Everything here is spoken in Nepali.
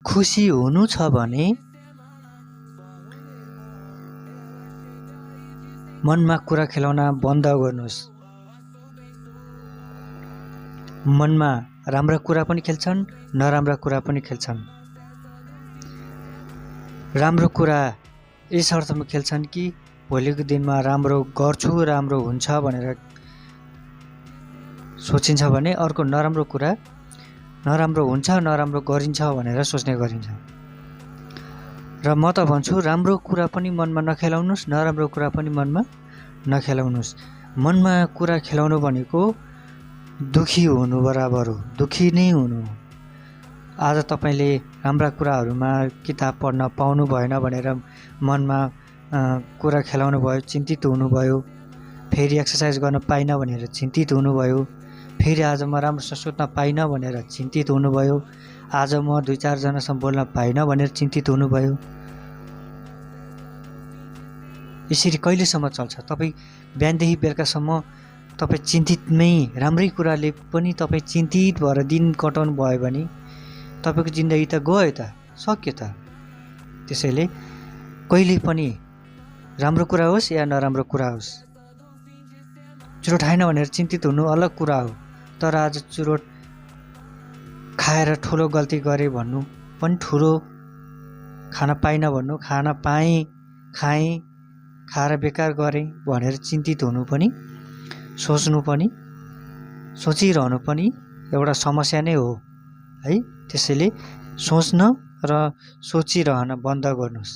खुसी हुनु छ भने मनमा कुरा खेलाउन बन्द गर्नुहोस्। मनमा राम्रा कुरा पनि खेल्छन्, नराम्रा कुरा पनि खेल्छन्। राम्रो कुरा यस अर्थमा खेल्छन् कि भोलिको दिनमा राम्रो गर्छु, राम्रो हुन्छ भनेर सोचिन्छ भने अर्को नराम्रो कुरा नराम्रो हुन्छ, नराम्रो गरिन्छ भनेर सोच्ने गरिन्छ। र म त भन्छु राम्रो कुरा पनि मनमा नखेलाउनुहोस्, नराम्रो कुरा पनि मनमा नखेलाउनुहोस्। मनमा कुरा खेलाउनु भनेको दुखी हुनु बराबर हो, दुखी नै हुनु। आज तपाईँले राम्रा कुराहरूमा किताब पढ्न पाउनु भएन भनेर मनमा कुरा खेलाउनु भयो, चिन्तित हुनुभयो। फेरि एक्सर्साइज गर्न पाइनँ भनेर चिन्तित हुनुभयो। फेरि आज म राम्रोसँग सोध्न पाइनँ भनेर चिन्तित हुनुभयो। आज म 2-4 जनासँग बोल्न पाइनँ भनेर चिन्तित हुनुभयो। यसरी कहिलेसम्म चल्छ? तपाईँ बिहानदेखि बेलुकासम्म तपाईँ चिन्तितमै, राम्रै कुराले पनि तपाईँ चिन्तित भएर दिन कटाउनु भयो भने तपाईँको जिन्दगी त गयो त, सक्यो त। त्यसैले कहिले पनि राम्रो कुरा होस् या नराम्रो कुरा होस्, चुरोट खाएन भनेर चिन्तित हुनु अलग कुरा हो। तर आज चुरोट खाएर ठुलो गल्ती गरेँ भन्नु पनि ठुलो, खान पाइनँ भन्नु, खान पाएँ, खाएँ, खाएर बेकार गरेँ भनेर चिन्तित हुनु पनि, सोच्नु पनि, सोचिरहनु पनि एउटा समस्या नै हो है। त्यसैले सोच्न र सोचिरहन बन्द गर्नुहोस्।